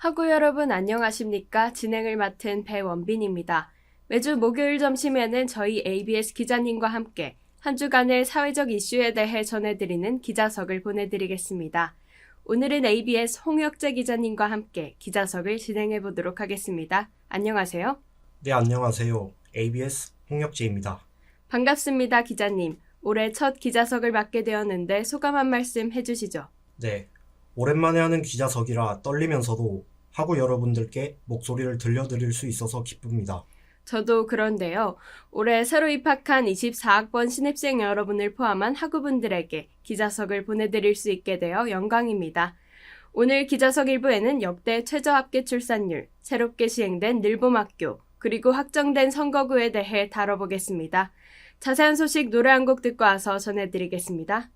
학우 여러분 안녕하십니까? 진행을 맡은 배원빈입니다. 매주 목요일 점심에는 저희 ABS 기자님과 함께 한 주간의 사회적 이슈에 대해 전해드리는 기자석을 보내드리겠습니다. 오늘은 ABS 홍혁재 기자님과 함께 기자석을 진행해 보도록 하겠습니다. 안녕하세요. 네, 안녕하세요. ABS 홍혁재입니다. 반갑습니다, 기자님. 올해 첫 기자석을 맡게 되었는데 소감 한 말씀 해주시죠. 네, 오랜만에 하는 기자석이라 떨리면서도 학우 여러분들께 목소리를 들려드릴 수 있어서 기쁩니다. 저도 그런데요. 올해 새로 입학한 24학번 신입생 여러분을 포함한 학우분들에게 기자석을 보내드릴 수 있게 되어 영광입니다. 오늘 기자석 1부에는 역대 최저 합계 출산율, 새롭게 시행된 늘봄학교, 그리고 확정된 선거구에 대해 다뤄보겠습니다. 자세한 소식 노래 한 곡 듣고 와서 전해드리겠습니다.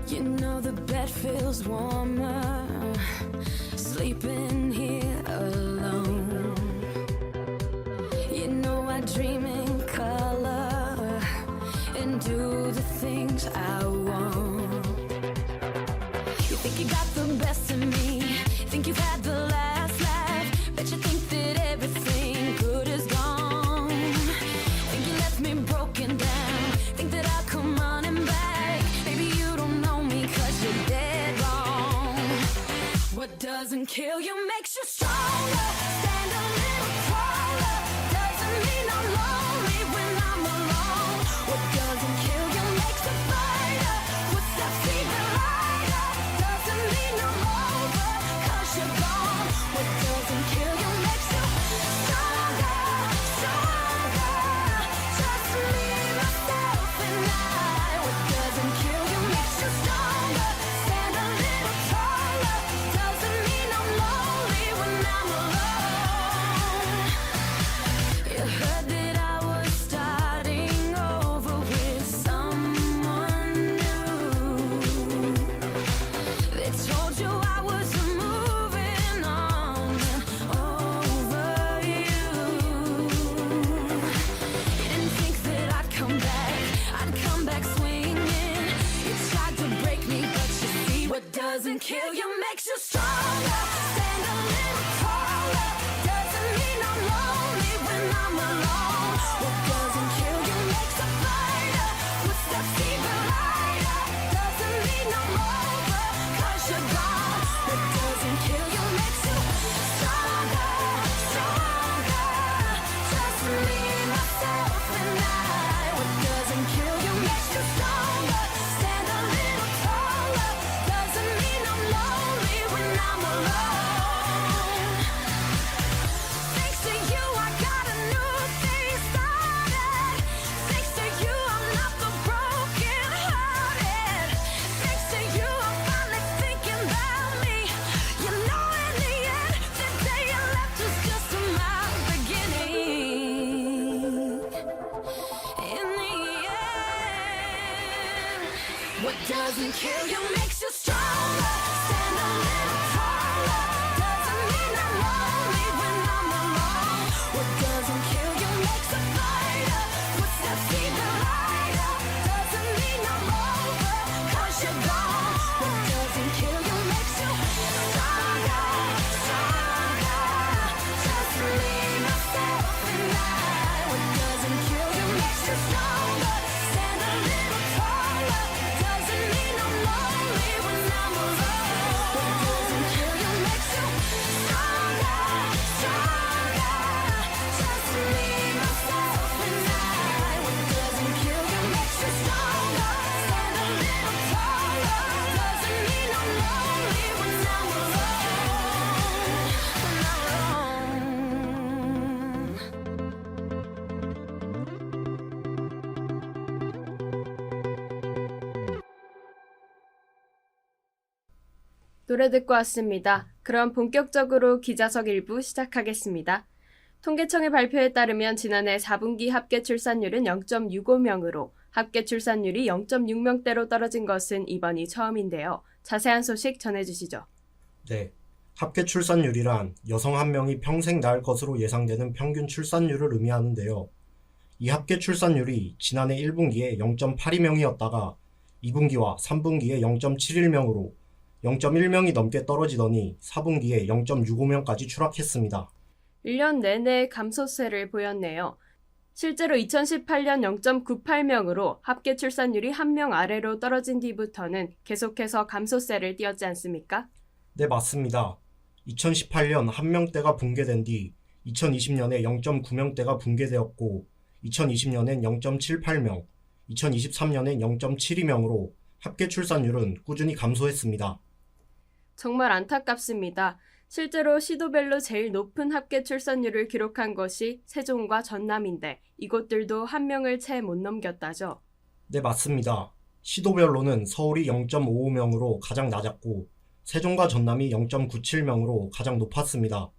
You know the bed feels warmer sleeping here alone. You know I dream in color and do the things I want. You think you got the best of me, think you've had the last laugh, bet you think that everything good is gone. Think you left me broken down, think that I'll come running back. Maybe you don't know me 'cause you're dead wrong. What doesn't kill you makes you stronger. Stand a little taller. Doesn't mean I'm lonely when I'm alone. What doesn't kill you makes a fighter. Footsteps even lighter. Doesn't mean I'm over 'cause you're gone. What doesn't kill you makes you stronger, stronger. Just me, myself, and I. What doesn't kill you makes you stronger. Stand a little taller. Doesn't mean I'm lonely when I'm alone. You heard that I was starting over with someone new. They told you I was moving on and over you. You didn't think that I'd come back swinging. You tried to break me, but you see what doesn't kill you makes you stronger. Stand a little taller. Doesn't mean I'm lonely when I'm alone. What doesn't kill you makes a fighter. Footsteps even lighter. Doesn't mean I'm over 'cause you're gone. What doesn't kill you makes you stronger, stronger. Just me, myself, and I. What doesn't kill you makes you stronger. Stand a little taller. Doesn't mean I'm lonely when I'm alone. Thanks to you, I got a new day started. Thanks to you, I'm not the broken hearted. Thanks to you, I'm finally thinking about me. You know, in the end, the day you left was just my beginning. In the end, what doesn't kill you makes you stronger. Stand a little taller. Doesn't mean I'm lonely when I'm alone. What doesn't kill you makes a fighter. Footsteps even lighter. Doesn't mean I'm over 'cause you're gone. What doesn't kill you makes you stronger, stronger. Just me, myself, and I. What doesn't kill you makes you stronger. Stand a little taller. Doesn't mean I'm lonely when I'm alone. What doesn't kill you makes you stronger, stronger. Just me, myself, and I. What doesn't kill you makes you stronger. Stand a little taller. Doesn't mean I'm lonely when I'm alone. When I'm alone. 노래 듣고 왔습니다. 그럼 본격적으로 기자석 1부 시작하겠습니다. 통계청의 발표에 따르면 지난해 4분기 합계 출산율은 0.65명으로 합계 출산율이 0.6명대로 떨어진 것은 이번이 처음인데요. 자세한 소식 전해주시죠. 네, 합계 출산율이란 여성 한 명이 평생 낳을 것으로 예상되는 평균 출산율을 의미하는데요. 이 합계 출산율이 지난해 1분기에 0.82명이었다가 2분기와 3분기에 0.71명으로 0.1명이 넘게 떨어지더니 4분기에 0.65명까지 추락했습니다. 1년 내내 감소세를 보였네요. 실제로 2018년 0.98명으로 합계 출산율이 1명 아래로 떨어진 뒤부터는 계속해서 감소세를 띄었지 않습니까? 네, 맞습니다. 2018년 1명대가 붕괴된 뒤 2020년에 0.9명대가 붕괴되었고 2020년엔 0.78명, 2023년엔 0.72명으로 합계 출산율은 꾸준히 감소했습니다. 정말 안타깝습니다. 실제로 시도별로 제일 높은 합계 출산율을 기록한 것이 세종과 전남인데 이곳들도 1명을 채 못 넘겼다죠. 네, 맞습니다. 시도별로는 서울이 0.55명으로 가장 낮았고 세종과 전남이 0.97명으로 가장 높았습니다.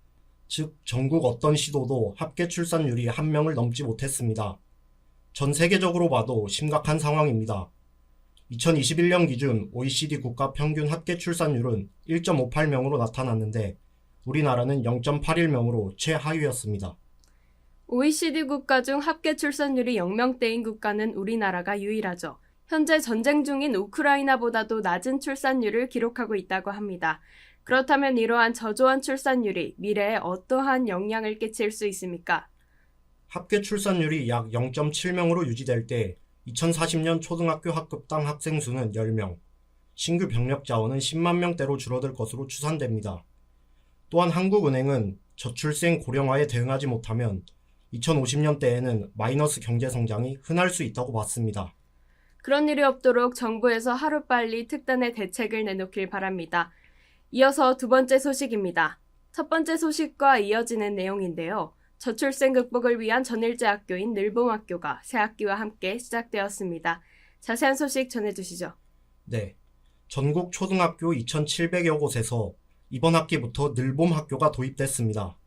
즉, 전국 어떤 시도도 합계 출산율이 1명을 넘지 못했습니다. 전 세계적으로 봐도 심각한 상황입니다. 2021년 기준 OECD 국가 평균 합계 출산율은 1.58명으로 나타났는데 우리나라는 0.81명으로 최하위였습니다. OECD 국가 중 합계 출산율이 0명대인 국가는 우리나라가 유일하죠. 현재 전쟁 중인 우크라이나보다도 낮은 출산율을 기록하고 있다고 합니다. 그렇다면 이러한 저조한 출산율이 미래에 어떠한 영향을 끼칠 수 있습니까? 합계 출산율이 약 0.7명으로 유지될 때 2040년 초등학교 학급당 학생 수는 10명, 신규 병력 자원은 10만 명대로 줄어들 것으로 추산됩니다. 또한 한국은행은 저출생 고령화에 대응하지 못하면 2050년대에는 마이너스 경제성장이 흔할 수 있다고 봤습니다. 그런 일이 없도록 정부에서 하루빨리 특단의 대책을 내놓길 바랍니다. 이어서 두 번째 소식입니다. 첫 번째 소식과 이어지는 내용인데요. 저출생 극복을 위한 전일제 학교인 늘봄학교가 새학기와 함께 시작되었습니다. 자세한 소식 전해주시죠. 네, 전국 초등학교 2,700여 곳에서 이번 학기부터 늘봄학교가 도입됐습니다.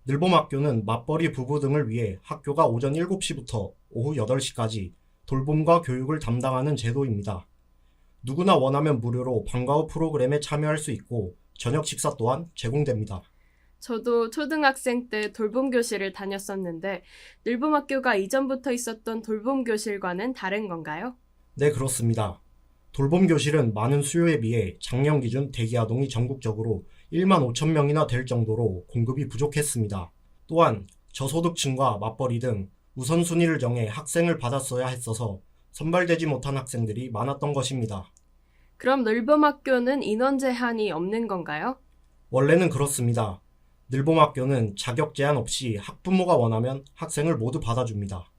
늘봄학교는 맞벌이 부부 등을 위해 학교가 오전 7시부터 오후 8시까지 돌봄과 교육을 담당하는 제도입니다. 누구나 원하면 무료로 방과 후 프로그램에 참여할 수 있고 저녁 식사 또한 제공됩니다. 저도 초등학생 때 돌봄교실을 다녔었는데 늘봄학교가 이전부터 있었던 돌봄교실과는 다른 건가요? 네, 그렇습니다. 돌봄교실은 많은 수요에 비해 작년 기준 대기아동이 전국적으로 1만 5천 명이나 될 정도로 공급이 부족했습니다. 또한 저소득층과 맞벌이 등 우선순위를 정해 학생을 받았어야 했어서 선발되지 못한 학생들이 많았던 것입니다. 그럼 늘봄학교는 인원 제한이 없는 건가요? 원래는 그렇습니다. 늘봄학교는 자격 제한 없이 학부모가 원하면 학생을 모두 받아줍니다.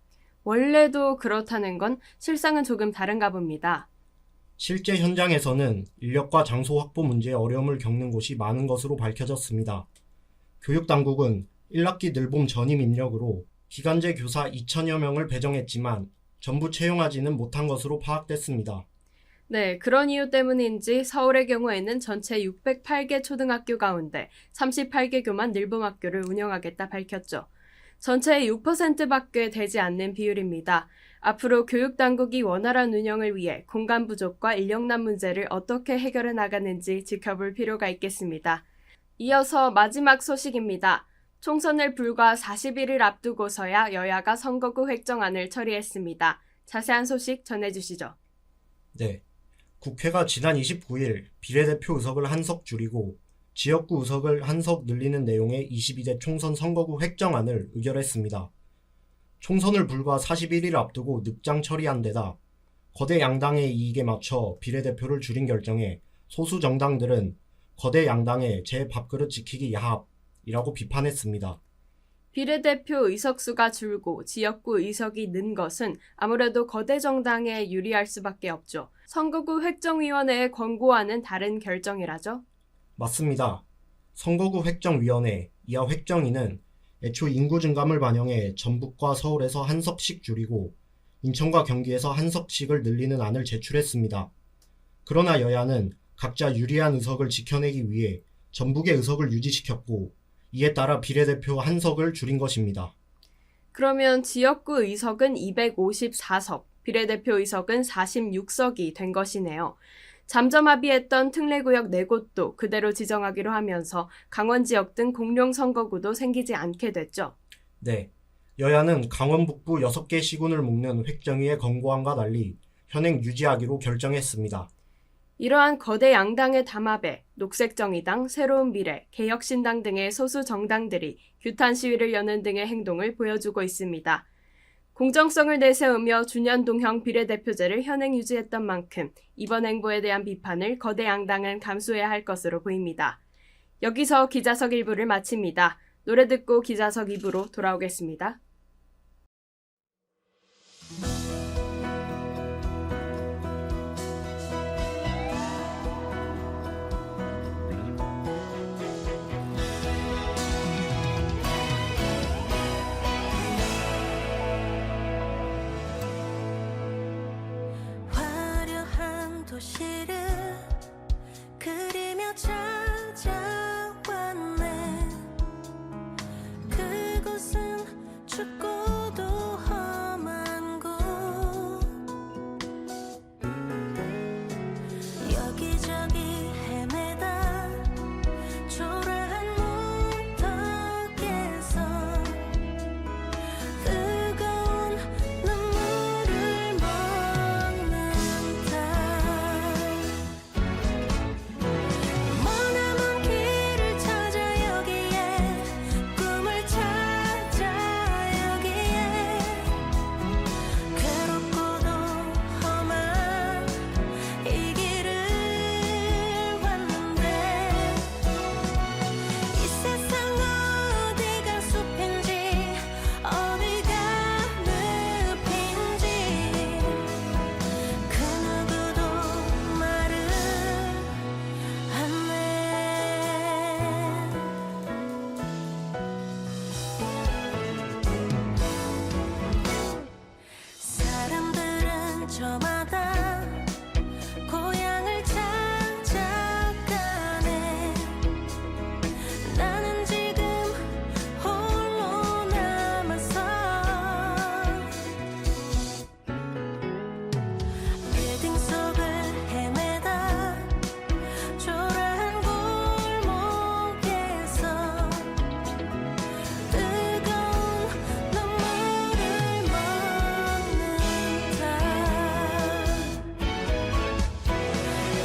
원래도 그렇다는 건 실상은 조금 다른가 봅니다. 실제 현장에서는 인력과 장소 확보 문제에 어려움을 겪는 곳이 많은 것으로 밝혀졌습니다. 교육당국은 1학기 늘봄 전임 인력으로 기간제 교사 2천여 명을 배정했지만 전부 채용하지는 못한 것으로 파악됐습니다. 네, 그런 이유 때문인지 서울의 경우에는 전체 608개 초등학교 가운데 38개교만 늘봄학교를 운영하겠다 밝혔죠. 전체의 6%밖에 되지 않는 비율입니다. 앞으로 교육당국이 원활한 운영을 위해 공간 부족과 인력난 문제를 어떻게 해결해 나가는지 지켜볼 필요가 있겠습니다. 이어서 마지막 소식입니다. 총선을 불과 41일 앞두고서야 여야가 선거구 획정안을 처리했습니다. 자세한 소식 전해주시죠. 네, 국회가 지난 29일 비례대표 의석을 한 석 줄이고 지역구 의석을 한 석 늘리는 내용의 22대 총선 선거구 획정안을 의결했습니다. 총선을 불과 41일 앞두고 늑장 처리한 데다 거대 양당의 이익에 맞춰 비례대표를 줄인 결정에 소수 정당들은 거대 양당의 제 밥그릇 지키기 야합이라고 비판했습니다. 비례대표 의석수가 줄고 지역구 의석이 는 것은 아무래도 거대 정당에 유리할 수밖에 없죠. 선거구 획정위원회의 권고와는 다른 결정이라죠? 맞습니다. 선거구 획정위원회, 이하 획정위는 애초 인구 증감을 반영해 전북과 서울에서 한 석씩 줄이고 인천과 경기에서 한 석씩을 늘리는 안을 제출했습니다. 그러나 여야는 각자 유리한 의석을 지켜내기 위해 전북의 의석을 유지시켰고 이에 따라 비례대표 한 석을 줄인 것입니다. 그러면 지역구 의석은 254석, 비례대표 의석은 46석이 된 것이네요. 잠정 합의했던 특례구역 4곳도 그대로 지정하기로 하면서 강원 지역 등 공룡 선거구도 생기지 않게 됐죠. 네, 여야는 강원 북부 6개 시군을 묶는 획정위의 권고안과 달리 현행 유지하기로 결정했습니다. 이러한 거대 양당의 담합에 녹색정의당, 새로운미래, 개혁신당 등의 소수 정당들이 규탄 시위를 여는 등의 행동을 보여주고 있습니다. 공정성을 내세우며 준연동형 비례대표제를 현행 유지했던 만큼 이번 행보에 대한 비판을 거대 양당은 감수해야 할 것으로 보입니다. 여기서 기자석 1부를 마칩니다. 노래 듣고 기자석 2부로 돌아오겠습니다. 화려한 도시를 그리며 찾아왔네. 그곳은 춥고도 험한 곳. 여기저기 헤매다 초라한 문턱에서 뜨거운 눈물을 먹는다. 머나먼 길을 찾아 여기에 꿈을 찾아 여기에 괴롭고도 험한 이 길을 왔는데 이 세상 어디가 숲인지 어디가 늪인지 그 누구도 말을 안 해. 사람들은 저마다 고향을 찾아가네. 나는 지금 홀로 남아서 빌딩 속을 헤매다 초라한 골목에서 뜨거운 눈물을 먹는다.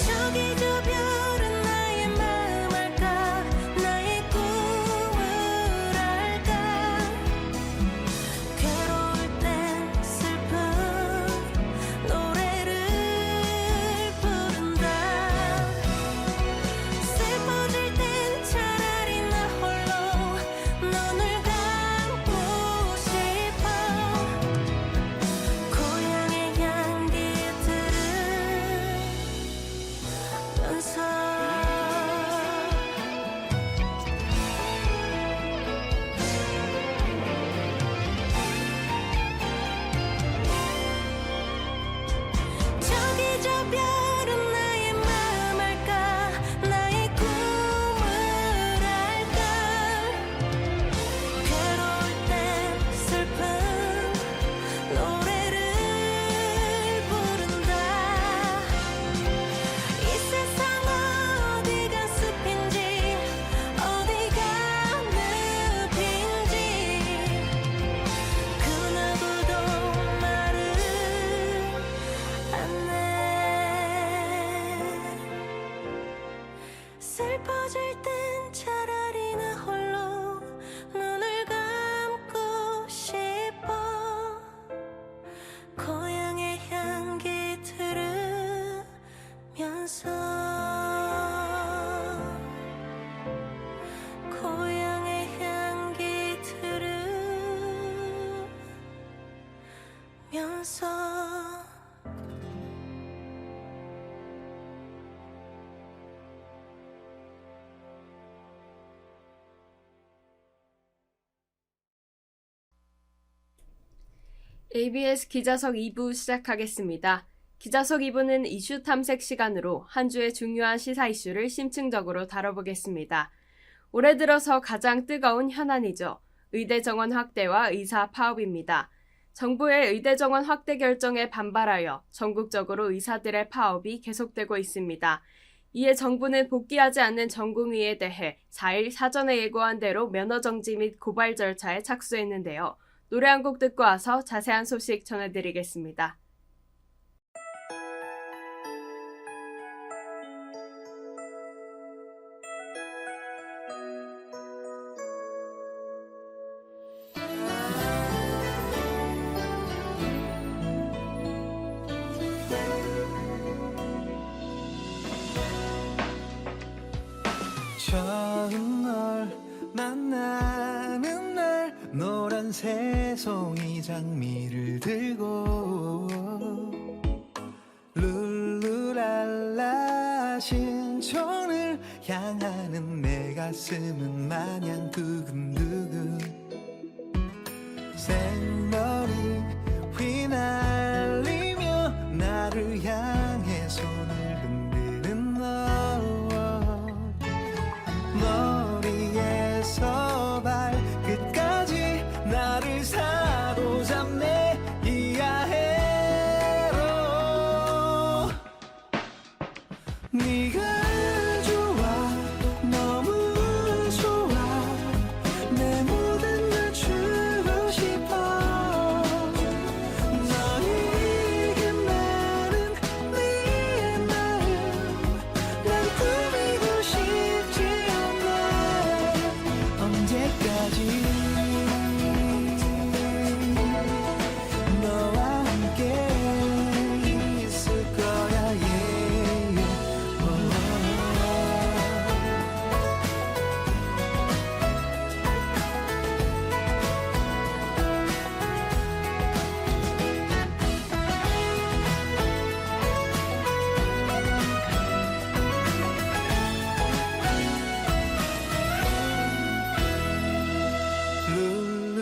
저기 저 별은 나의 마음 알까? 나의 꿈을 알까? 괴로울 땐 슬픈 노래를 부른다. 슬퍼질 땐 차라리 나 홀로 눈을 감고 싶어. 고향의 향기 들으면서 저기 저 별은 나의 마음 알까? 나의 꿈을 알까? 괴로울 땐 슬픈 노래를 부른다. 이 세상 어디가 숲인지 어디가 늪인지 그 누구도 말을 안 해. 슬퍼질 땐 차라리 나 홀로 눈을 감고 싶어. 고향의 향기 들으면서 고향의 향기 들으면서 ABS 기자석 2부 시작하겠습니다. 기자석 2부는 이슈 탐색 시간으로 한 주의 중요한 시사 이슈를 심층적으로 다뤄보겠습니다. 올해 들어서 가장 뜨거운 현안이죠. 의대 정원 확대와 의사 파업입니다. 정부의 의대 정원 확대 결정에 반발하여 전국적으로 의사들의 파업이 계속되고 있습니다. 이에 정부는 복귀하지 않는 전공의에 대해 4일 사전에 예고한 대로 면허 정지 및 고발 절차에 착수했는데요. 노래 한 곡 듣고 와서 자세한 소식 전해드리겠습니다. 처음 널 만나는 날 노란 새송이 장미를 들고 룰루랄라 신촌을 향하는 내 가슴은 마냥 두근두근 생머리 휘날리며 나를 향해 손을 흔드는 너 머리에서 발끝까지 나를 사로잡네 이하해로 네가 좋아 너무 좋아 내 모든 걸 주고 싶어 너에게 나는 네 마음 난 꾸미고 싶지 않아 언제까지 너와 함께 있을 거야 yeah.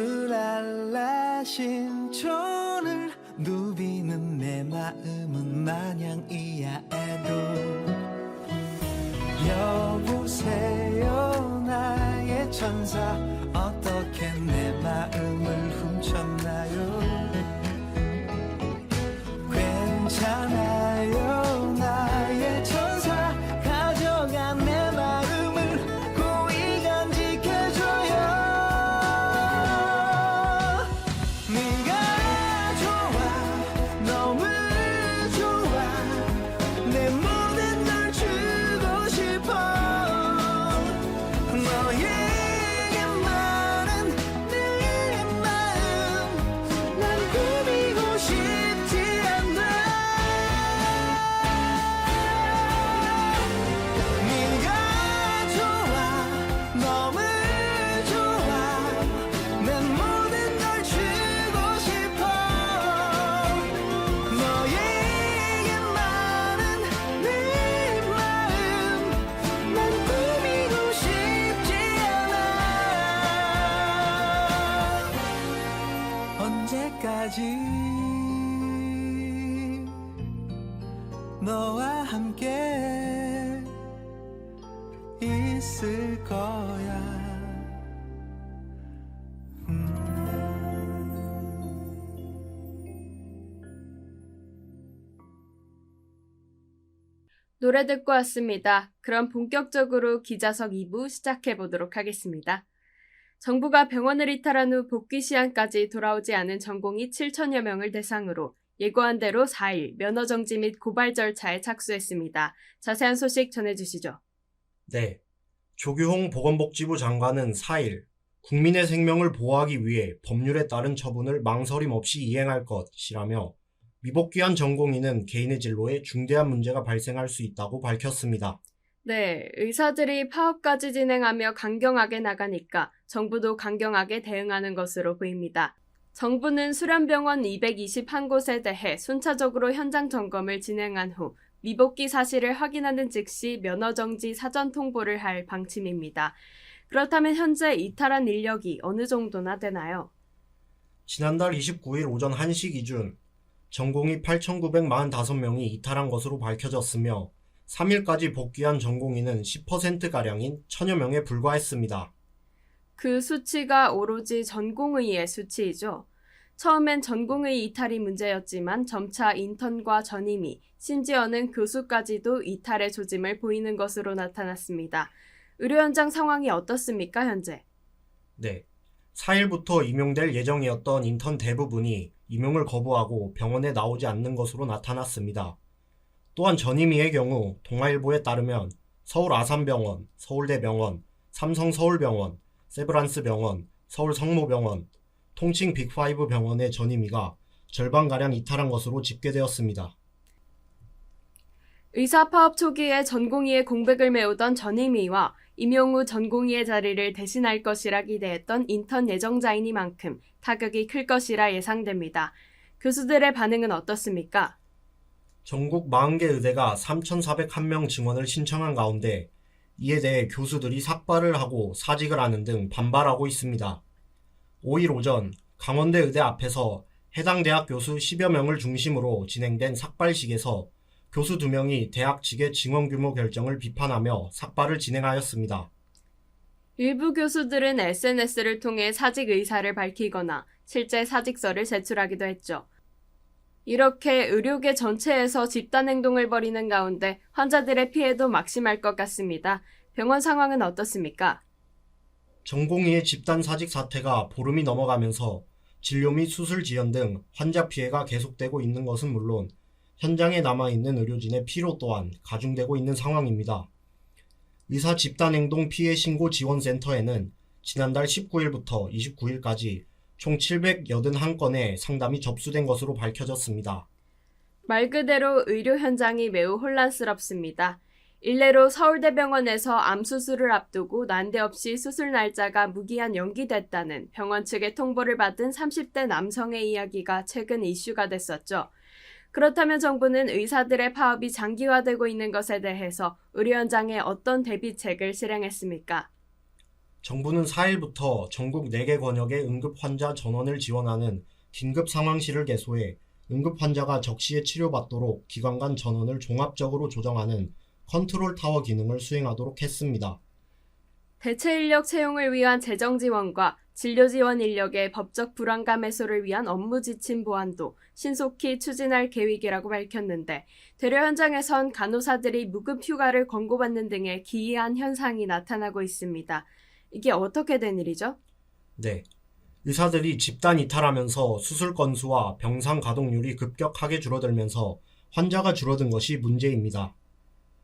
룰루랄라 신촌을 누비는 내 마음은 마냥 이하에도 여보세요 나의 천사 어떻게 내 마음을 훔쳤나요 괜찮아요 나의 천사 가져간 내 마음을 고이 간직해줘요 네가 좋아 너무 좋아 내 모든 걸 주고 싶어 너에게만은 내 마음 난 꾸미고 싶지 않아 네가 좋아 너무 좋아 내 모든 걸 주고 싶어 너에게만은 내 마음 난 꾸미고 싶지 않아 언제까지 너와 함께 있을 거야 노래 듣고 왔습니다. 그럼 본격적으로 기자석 2부 시작해 보도록 하겠습니다. 정부가 병원을 이탈한 후 복귀 시한까지 돌아오지 않은 전공의 7천여 명을 대상으로 예고한 대로 4일 면허 정지 및 고발 절차에 착수했습니다. 자세한 소식 전해주시죠. 네. 조규홍 보건복지부 장관은 4일 국민의 생명을 보호하기 위해 법률에 따른 처분을 망설임 없이 이행할 것이라며 미복귀한 전공의는 개인의 진로에 중대한 문제가 발생할 수 있다고 밝혔습니다. 네, 의사들이 파업까지 진행하며 강경하게 나가니까 정부도 강경하게 대응하는 것으로 보입니다. 정부는 수련병원 221곳에 대해 순차적으로 현장 점검을 진행한 후 미복귀 사실을 확인하는 즉시 면허정지 사전 통보를 할 방침입니다. 그렇다면 현재 이탈한 인력이 어느 정도나 되나요? 지난달 29일 오전 1시 기준 전공의 8,945명이 이탈한 것으로 밝혀졌으며 3일까지 복귀한 전공의는 10%가량인 1,000여 명에 불과했습니다. 그 수치가 오로지 전공의의 수치이죠. 처음엔 전공의 이탈이 문제였지만 점차 인턴과 전임의, 심지어는 교수까지도 이탈의 조짐을 보이는 것으로 나타났습니다. 의료 현장 상황이 어떻습니까, 현재? 네. 4일부터 임용될 예정이었던 인턴 대부분이 임용을 거부하고 병원에 나오지 않는 것으로 나타났습니다. 또한 전임의의 경우 동아일보에 따르면 서울 아산병원, 서울대병원, 삼성서울병원, 세브란스병원, 서울성모병원, 통칭 빅5 병원의 전임의가 절반가량 이탈한 것으로 집계되었습니다. 의사 파업 초기에 전공의의 공백을 메우던 전임의와 임용 후 전공의의 자리를 대신할 것이라 기대했던 인턴 예정자이니만큼 타격이 클 것이라 예상됩니다. 교수들의 반응은 어떻습니까? 전국 40개 의대가 3,401명 증원을 신청한 가운데 이에 대해 교수들이 삭발을 하고 사직을 하는 등 반발하고 있습니다. 5일 오전 강원대 의대 앞에서 해당 대학 교수 10여 명을 중심으로 진행된 삭발식에서 교수 2명이 대학 측의 증원 규모 결정을 비판하며 삭발을 진행하였습니다. 일부 교수들은 SNS를 통해 사직 의사를 밝히거나 실제 사직서를 제출하기도 했죠. 이렇게 의료계 전체에서 집단 행동을 벌이는 가운데 환자들의 피해도 막심할 것 같습니다. 병원 상황은 어떻습니까? 전공의의 집단 사직 사태가 보름이 넘어가면서 진료 및 수술 지연 등 환자 피해가 계속되고 있는 것은 물론 현장에 남아있는 의료진의 피로 또한 가중되고 있는 상황입니다. 의사 집단행동 피해 신고 지원센터에는 지난달 19일부터 29일까지 총 781건의 상담이 접수된 것으로 밝혀졌습니다. 말 그대로 의료 현장이 매우 혼란스럽습니다. 일례로 서울대병원에서 암 수술을 앞두고 난데없이 수술 날짜가 무기한 연기됐다는 병원 측의 통보를 받은 30대 남성의 이야기가 최근 이슈가 됐었죠. 그렇다면 정부는 의사들의 파업이 장기화되고 있는 것에 대해서 의료 현장에 어떤 대비책을 실행했습니까? 정부는 4일부터 전국 4개 권역의 응급 환자 전원을 지원하는 긴급 상황실을 개소해 응급 환자가 적시에 치료받도록 기관 간 전원을 종합적으로 조정하는 컨트롤 타워 기능을 수행하도록 했습니다. 대체 인력 채용을 위한 재정 지원과 진료 지원 인력의 법적 불안감 해소를 위한 업무 지침 보완도 신속히 추진할 계획이라고 밝혔는데 대려 현장에선 간호사들이 무급 휴가를 권고받는 등의 기이한 현상이 나타나고 있습니다. 이게 어떻게 된 일이죠? 네. 의사들이 집단 이탈하면서 수술 건수와 병상 가동률이 급격하게 줄어들면서 환자가 줄어든 것이 문제입니다.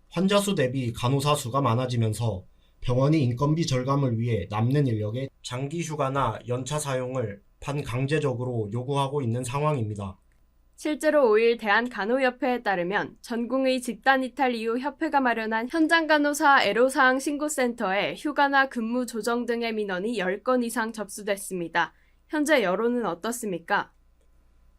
환자 수 대비 간호사 수가 많아지면서 병원이 인건비 절감을 위해 남는 인력의 장기 휴가나 연차 사용을 반강제적으로 요구하고 있는 상황입니다. 실제로 5일 대한간호협회에 따르면 전공의 집단 이탈 이후 협회가 마련한 현장간호사 애로사항 신고센터에 휴가나 근무 조정 등의 민원이 10건 이상 접수됐습니다. 현재 여론은 어떻습니까?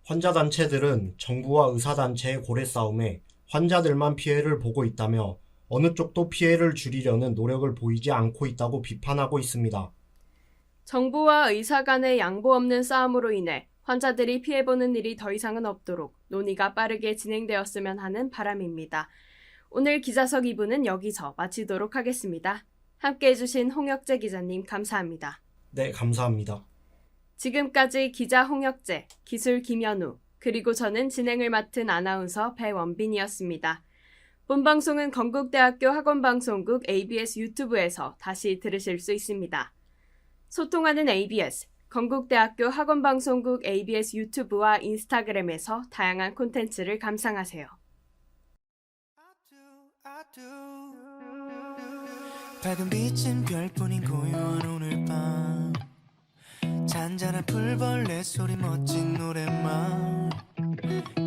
환자단체들은 정부와 의사단체의 고래 싸움에 환자들만 피해를 보고 있다며 어느 쪽도 피해를 줄이려는 노력을 보이지 않고 있다고 비판하고 있습니다. 정부와 의사 간의 양보 없는 싸움으로 인해 환자들이 피해보는 일이 더 이상은 없도록 논의가 빠르게 진행되었으면 하는 바람입니다. 오늘 기자석 2부는 여기서 마치도록 하겠습니다. 함께해 주신 홍혁재 기자님 감사합니다. 네, 감사합니다. 지금까지 기자 홍혁재, 기술 김현우, 그리고 저는 진행을 맡은 아나운서 배원빈이었습니다. 본 방송은 건국대학교 학원방송국 ABS 유튜브에서 다시 들으실 수 있습니다. 소통하는 ABS, 건국대학교 학원방송국 ABS 유튜브와 인스타그램에서 다양한 콘텐츠를 감상하세요. 밝은 빛은 별뿐인 고요한 오늘 밤 잔잔한 풀벌레 소리 멋진 노랫말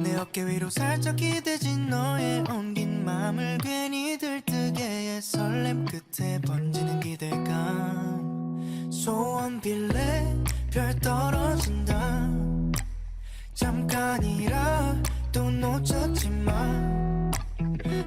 내 어깨 위로 살짝 기대진 너의 엉긴 맘을 괜히 들뜨게 해 설렘 끝에 번지는 기대감 소원 빌래 별 떨어진다 잠깐이라 또 놓쳤지만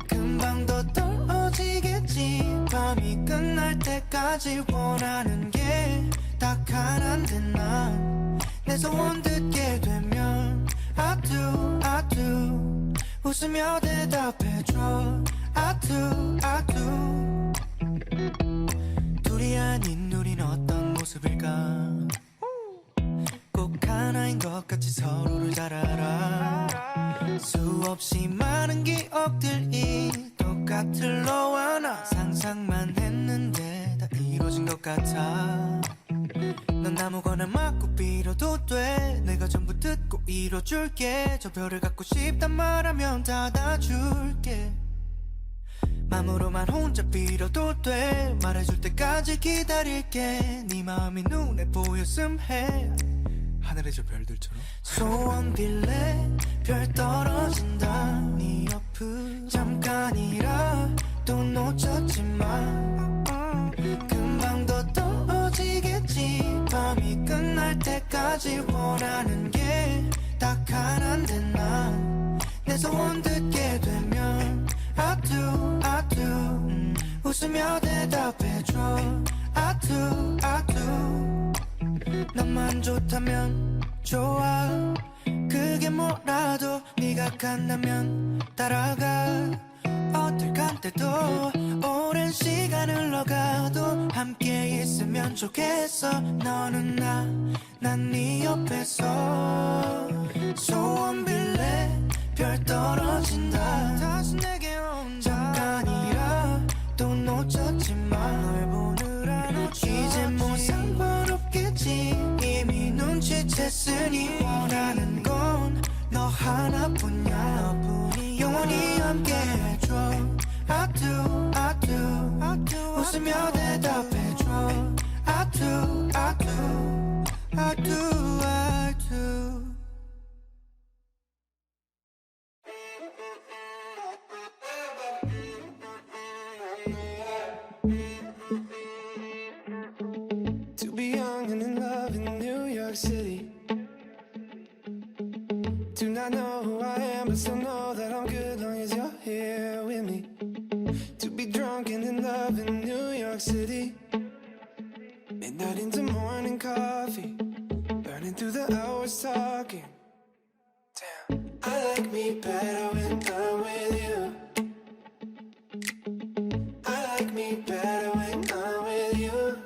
금방 더 떨어지겠지 밤이 끝날 때까지 원하는 게 딱 하나인데 난 내 소원 듣게 되면 I do 웃으며 대답해줘 I do 둘이 아닌 우린 어떤 모습일까 꼭 하나인 것 같이 서로를 잘 알아 수없이 많은 기억들이 똑같을 너와 나 상상만 했는데 다 이루어진 것 같아 넌 아무거나 맞고 빌어도 돼. 내가 전부 듣고 이뤄줄게. 저 별을 갖고 싶단 말하면 닫아줄게. 맘으로만 혼자 빌어도 돼. 말해줄 때까지 기다릴게. 네 마음이 눈에 보였음 해. 하늘의 저 별들처럼 소원 빌래 별 떨어진다 네 옆을 잠깐이라 또 놓쳤지만 금방 더 떨어지겠지. 밤이 끝날 때까지 원하는 게 딱 하나인데 난 내 소원 듣게 되면 I do 웃으며 대답해줘 I do 너만 좋다면 좋아. 그게 뭐라도 네가 간다면 따라가. 어딜 갈 때도 오랜 시간 흘러가도 함께 있으면 좋겠어. 너는 난 네 옆에서. 소원 빌래 별 떨어진다 다시 내게 온다. 잠깐이라 또 놓쳤지만 널 보느라 놓쳤지. 이제 뭐 상관없겠지. 이미 눈치챘으니 원하는 건 너 하나뿐이야. 영원히 함께 해줘 I do 웃으며 대답해줘 I do To be young and in love in New York City. Do not know who I am, but still know that I'm good long as you're here with me. To be drunk and in love in New York City. Midnight into morning coffee, burning through the hours talking. Damn, I like me better when I'm with you. I like me better when I'm with you.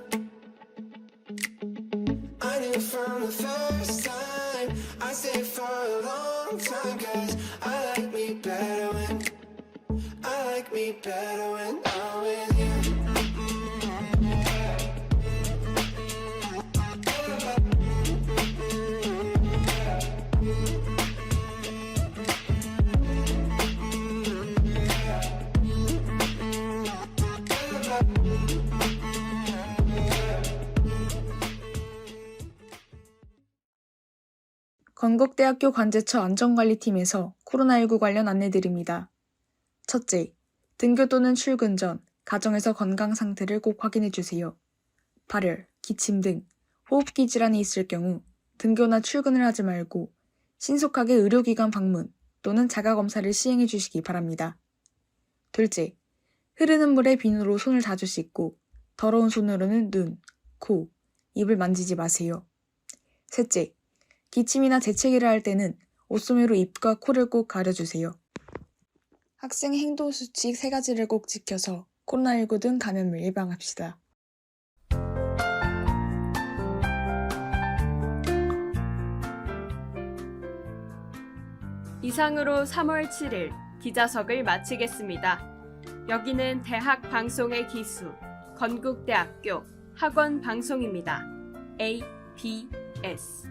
I knew from the first time I stayed for a long time. Cause I like me better when I'm with you. 건국대학교 관제처 안전관리팀에서 코로나19 관련 안내드립니다. 첫째, 등교 또는 출근 전 가정에서 건강 상태를 꼭 확인해주세요. 발열, 기침 등 호흡기 질환이 있을 경우 등교나 출근을 하지 말고 신속하게 의료기관 방문 또는 자가검사를 시행해주시기 바랍니다. 둘째, 흐르는 물에 비누로 손을 자주 씻고 더러운 손으로는 눈, 코, 입을 만지지 마세요. 셋째, 기침이나 재채기를 할 때는 옷소매로 입과 코를 꼭 가려주세요. 학생 행동수칙 3가지를 꼭 지켜서 코로나19 등 감염을 예방합시다. 이상으로 3월 7일 기자석을 마치겠습니다. 여기는 대학 방송의 기수 건국대학교 학원 방송입니다. ABS